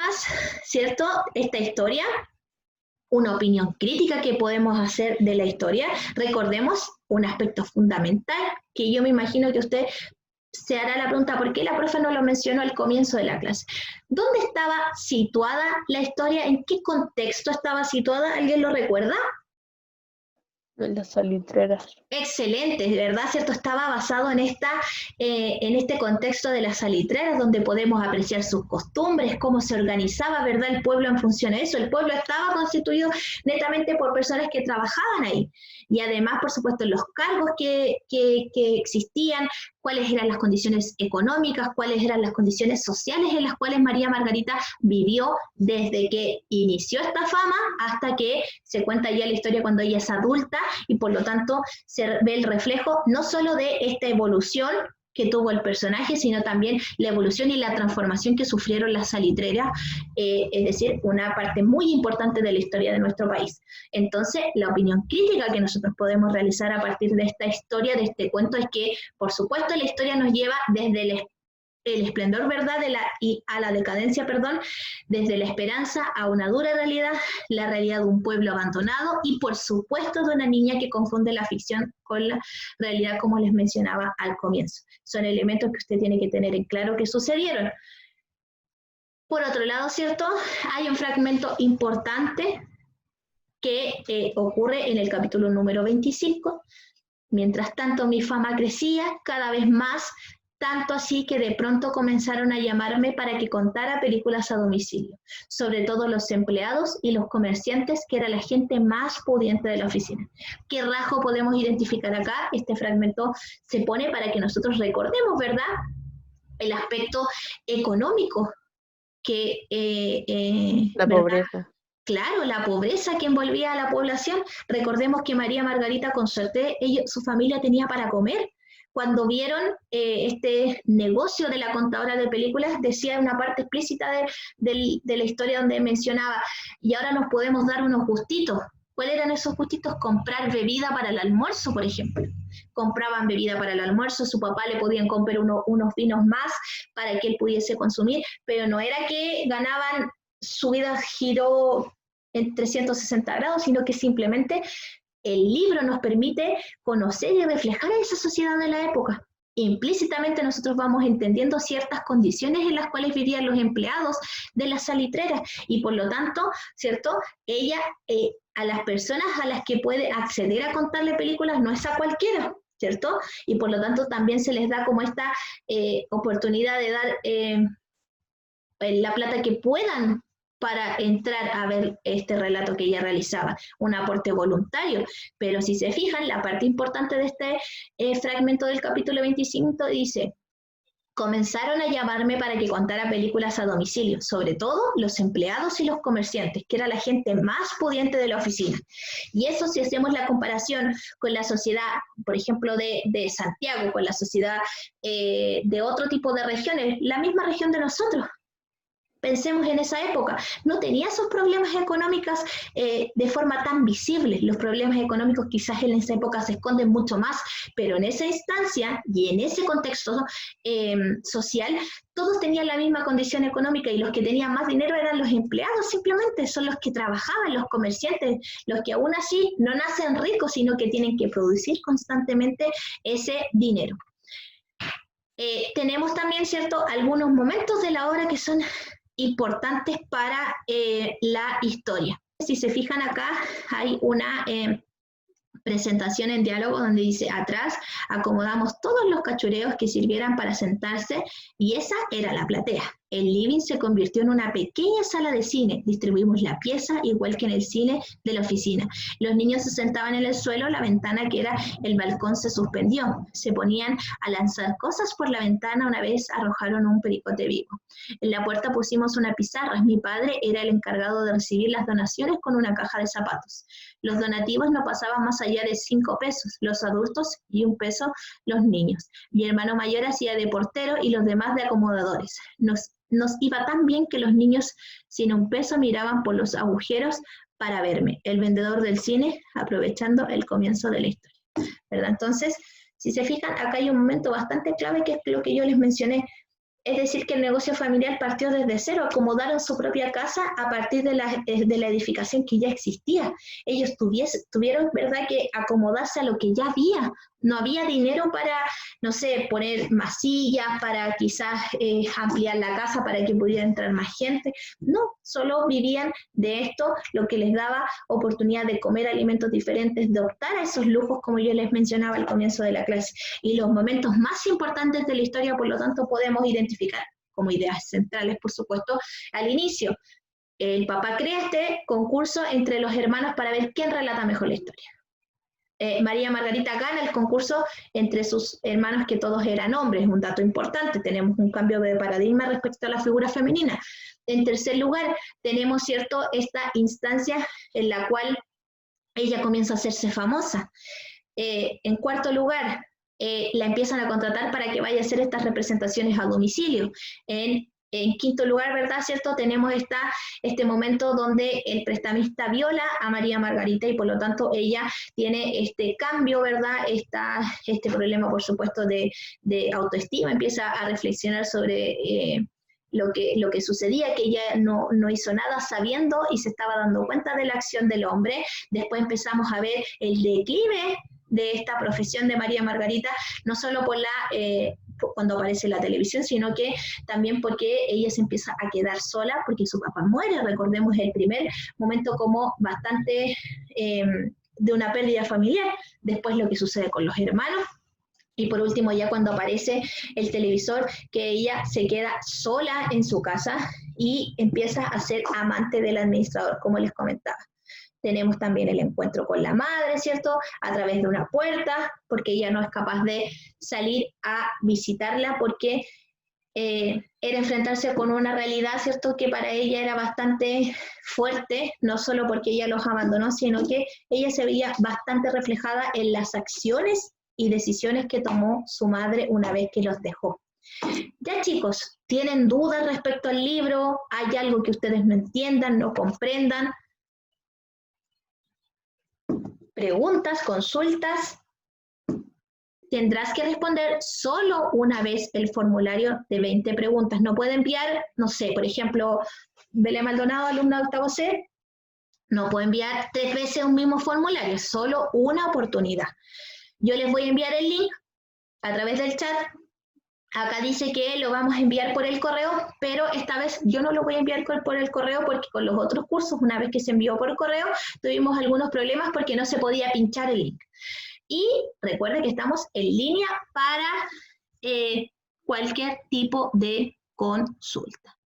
además, ¿cierto? Esta historia, una opinión crítica que podemos hacer de la historia. Recordemos un aspecto fundamental que yo me imagino que usted se hará la pregunta, ¿por qué la profe no lo mencionó al comienzo de la clase? ¿Dónde estaba situada la historia? ¿En qué contexto estaba situada? ¿Alguien lo recuerda? En las salitreras. Excelente, de verdad, ¿cierto? Estaba basado en este contexto de las salitreras, donde podemos apreciar sus costumbres, cómo se organizaba, ¿verdad? El pueblo en función a eso. El pueblo estaba constituido netamente por personas que trabajaban ahí. Y además, por supuesto, los cargos que existían, cuáles eran las condiciones económicas, cuáles eran las condiciones sociales en las cuales María Margarita vivió desde que inició esta fama hasta que se cuenta ya la historia cuando ella es adulta, y por lo tanto se ve el reflejo no solo de esta evolución que tuvo el personaje, sino también la evolución y la transformación que sufrieron las salitreras, es decir, una parte muy importante de la historia de nuestro país. Entonces, la opinión crítica que nosotros podemos realizar a partir de esta historia, de este cuento, es que, por supuesto, la historia nos lleva desde el esplendor, ¿verdad?, y a la decadencia, perdón, desde la esperanza a una dura realidad, la realidad de un pueblo abandonado y, por supuesto, de una niña que confunde la ficción con la realidad, como les mencionaba al comienzo. Son elementos que usted tiene que tener en claro que sucedieron. Por otro lado, ¿cierto?, hay un fragmento importante que ocurre en el capítulo número 25. Mientras tanto, mi fama crecía cada vez más, tanto así que de pronto comenzaron a llamarme para que contara películas a domicilio, sobre todo los empleados y los comerciantes, que era la gente más pudiente de la oficina. ¿Qué rasgo podemos identificar acá? Este fragmento se pone para que nosotros recordemos, ¿verdad?, el aspecto económico que, La ¿verdad?, pobreza. claro, la pobreza que envolvía a la población. Recordemos que María Margarita Consorté, su familia tenía para comer. Cuando vieron este negocio de la contadora de películas, decía una parte explícita de la historia donde mencionaba, y ahora nos podemos dar unos gustitos. ¿Cuáles eran esos gustitos? Comprar bebida para el almuerzo, por ejemplo. Compraban bebida para el almuerzo, su papá le podían comprar unos vinos más para que él pudiese consumir, pero no era que ganaban, su vida giró en 360 grados, sino que simplemente el libro nos permite conocer y reflejar a esa sociedad de la época. Implícitamente nosotros vamos entendiendo ciertas condiciones en las cuales vivían los empleados de las salitreras, y por lo tanto, ¿cierto?, ella, a las personas a las que puede acceder a contarle películas, no es a cualquiera, ¿cierto? Y por lo tanto también se les da como esta oportunidad de dar la plata que puedan para entrar a ver este relato que ella realizaba, un aporte voluntario. Pero si se fijan, la parte importante de este fragmento del capítulo 25 dice: comenzaron a llamarme para que contara películas a domicilio, sobre todo los empleados y los comerciantes, que era la gente más pudiente de la oficina. Y eso, si hacemos la comparación con la sociedad, por ejemplo, de Santiago, con la sociedad de otro tipo de regiones, la misma región de nosotros. Pensemos en esa época, no tenía esos problemas económicos de forma tan visible. Los problemas económicos quizás en esa época se esconden mucho más, pero en esa instancia y en ese contexto social, todos tenían la misma condición económica, y los que tenían más dinero eran los empleados, simplemente son los que trabajaban, los comerciantes, los que aún así no nacen ricos, sino que tienen que producir constantemente ese dinero. Tenemos también, ¿cierto?, algunos momentos de la obra que son importantes para la historia. Si se fijan acá, hay una presentación en diálogo donde dice: atrás acomodamos todos los cachureos que sirvieran para sentarse, y esa era la platea. El living se convirtió en una pequeña sala de cine. Distribuimos la pieza igual que en el cine de la oficina. Los niños se sentaban en el suelo, la ventana que era el balcón se suspendió. Se ponían a lanzar cosas por la ventana, una vez arrojaron un pericote vivo. En la puerta pusimos una pizarra. Mi padre era el encargado de recibir las donaciones con una caja de zapatos. Los donativos no pasaban más allá de 5 pesos, los adultos, y 1 peso los niños. Mi hermano mayor hacía de portero y los demás de acomodadores. Nos iba tan bien que los niños sin 1 peso miraban por los agujeros para verme, el vendedor del cine, aprovechando el comienzo de la historia, ¿verdad? Entonces, si se fijan, acá hay un momento bastante clave, que es lo que yo les mencioné. Es decir, que el negocio familiar partió desde cero, acomodaron su propia casa a partir de la edificación que ya existía. Ellos tuvieron, ¿verdad?, que acomodarse a lo que ya había. No había dinero para, no sé, poner más sillas, para quizás ampliar la casa para que pudiera entrar más gente. No, solo vivían de esto, lo que les daba oportunidad de comer alimentos diferentes, de optar a esos lujos, como yo les mencionaba al comienzo de la clase. Y los momentos más importantes de la historia, por lo tanto, podemos identificar como ideas centrales, por supuesto, al inicio. El papá crea este concurso entre los hermanos para ver quién relata mejor la historia. María Margarita gana el concurso entre sus hermanos, que todos eran hombres, un dato importante, tenemos un cambio de paradigma respecto a la figura femenina. En tercer lugar, tenemos, ¿cierto?, esta instancia en la cual ella comienza a hacerse famosa. En cuarto lugar, la empiezan a contratar para que vaya a hacer estas representaciones a domicilio. En quinto lugar, ¿verdad?, ¿cierto?, tenemos este momento donde el prestamista viola a María Margarita y por lo tanto ella tiene este cambio, ¿verdad?, este problema, por supuesto, de autoestima, empieza a reflexionar sobre lo que sucedía, que ella no hizo nada sabiendo y se estaba dando cuenta de la acción del hombre. Después empezamos a ver el declive de esta profesión de María Margarita, no solo por cuando aparece en la televisión, sino que también porque ella se empieza a quedar sola, porque su papá muere. Recordemos el primer momento como bastante de una pérdida familiar, después lo que sucede con los hermanos, y por último ya cuando aparece el televisor, que ella se queda sola en su casa y empieza a ser amante del administrador, como les comentaba. Tenemos también el encuentro con la madre, ¿cierto?, a través de una puerta, porque ella no es capaz de salir a visitarla, porque era enfrentarse con una realidad, ¿cierto?, que para ella era bastante fuerte, no solo porque ella los abandonó, sino que ella se veía bastante reflejada en las acciones y decisiones que tomó su madre una vez que los dejó. Ya, chicos, ¿tienen dudas respecto al libro? ¿Hay algo que ustedes no entiendan, no comprendan? Preguntas, consultas. Tendrás que responder solo una vez el formulario de 20 preguntas. No puede enviar, no sé, por ejemplo, Belén Maldonado, alumna de octavo C, no puede enviar 3 veces un mismo formulario, solo una oportunidad. Yo les voy a enviar el link a través del chat. Acá dice que lo vamos a enviar por el correo, pero esta vez yo no lo voy a enviar por el correo porque con los otros cursos, una vez que se envió por correo, tuvimos algunos problemas porque no se podía pinchar el link. Y recuerden que estamos en línea para cualquier tipo de consulta.